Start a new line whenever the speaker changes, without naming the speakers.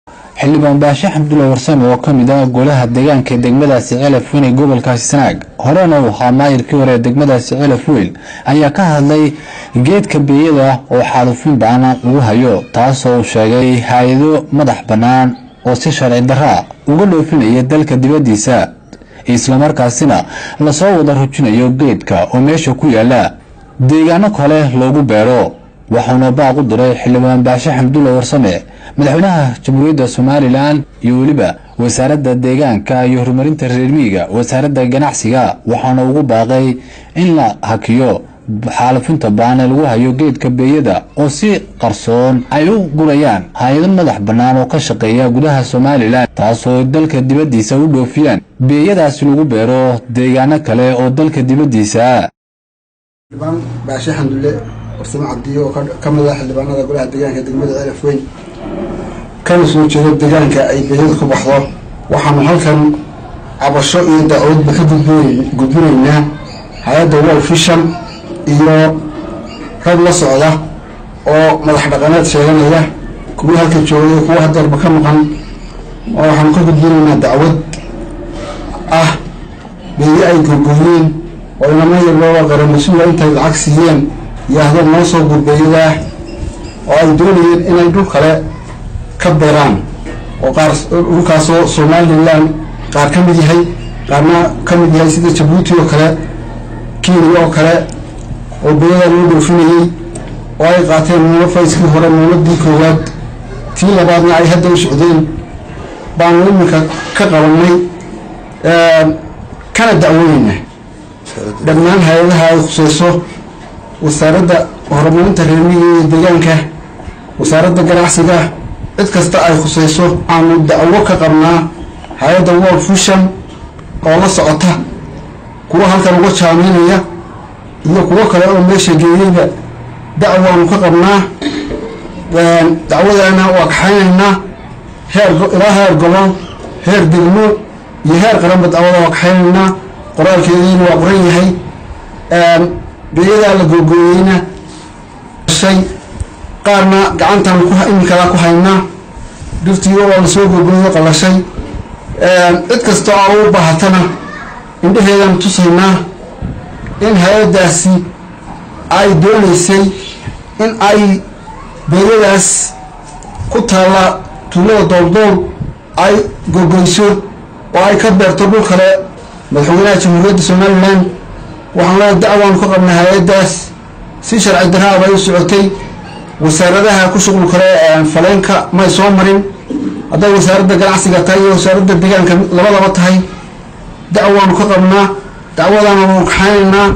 xildhibaan Baashe Cabdulle Warsame oo kamid ah golaha deegaanka degmadaasi Celaf Weyn ee gobolka Sanaag horena waxa maayirkii hore degmadaasi Celaf Weyn ayaa ka hadlay geedka beeyada oo xaalufin baan lagu hayo taasoo sheegay hay'ado madax banaan oo si sharci darro uga dhoofinaya dalka dibadiisa isla markaasina la soo wada rujinayo geedka oo meesha ku yaala deegaano kale loogu beero waxaana baaq u diray xildhibaan Baashe Cabdulle Warsame madaxweynaha jamhuuriyadda Soomaaliland iyo waliba wasaaradda deegaanka iyo horumarinta reer miyiga wasaaradda ganacsiga waxaana ugu baaqay in la hakiyo xaalufinta baan lagu hayo geedka beeyada oo si qarsoon ay u gurayaan hay'ado madax banaan oo ka shaqeeya gudaha Soomaaliland taasoo dalka dibadiisa u dhoofiyaan beeyadaas lagu beero deegaano kale oo dalka dibadiisa
xildhibaan Baashe Cabdulle Warsame oo ka mid ah xildhibaanada golaha deegaanka degmada Celaf Weyn kana soo jeeda deegaanka ay beeyada ku baxdo waxaanu halkan cabasho iyo dacwad ka gudbinaynaa hay'adda World Vision iyo rag la socda oo madax dhaqameed sheeganaya kuwa halka joogay kuwa hadda ka maqan waxaan ka gudbinaynaa dacwad ah beeyo ay go'go'een oo inama yar qaran mas'uul intay lacag siiyeen yaahdo noo soo gurbeeyada oo ay doonayeen inay dhul kale ka beeraan oo qaar dhulkaas oo Soomaaliland qaar ka mid yahay qaarna ka mid yahay sida Djibouti oo kale Kenya oo kale oo beeyada loo dhoofinayay oo ay qaateen nolofayskii hore nolodii koowaad tii labaadna ay hadda u socdeen baan iminka ka qabanay kana dacwoonaynaa dhammaan hay'adaha ay khusayso wasaaradda horumarinta reer miyiga iyo deegaanka wasaaradda ganacsiga cid kasta ay khusayso aanu dacwo ka qabnaa hay'adda World Vision oo la socota kuwa halkan uga jaameynaya iyo kuwa kale oo meesha geeyayba dacwaanu ka qabnaa dacwadana waa kaxaynaynaa heer gobol heer degmo iyo heer qaranba dacwada waa kaxaynaynaa qoraalkeediina waa qoran yahay beeyada la go'go'eyna shay qaarna gacantan iminka ku haynaa dhirtii oo la soo go'go'yo qalashay cid kasta oo u baahatana indhaheedan tusaynaa in hay'adaasi ay doonaysay in ay beeyadaas ku taala tuulada Dooldool ay go'goyso oo ay ka beerto dhul kale madaxweynaha jamhuuriyadda Soomaaliland waxaan la dacwaan ku qabnaa hay'adaas si sharci darro ay u socotay wasaaradaha ku shaqo kale faleenka ma soo marin hadda wasaaradda ganacsiga tahay iyo wasaaradda deegaanka labadaba tahay dacwaan ku qabnaa dacwadana oo kaxaynaa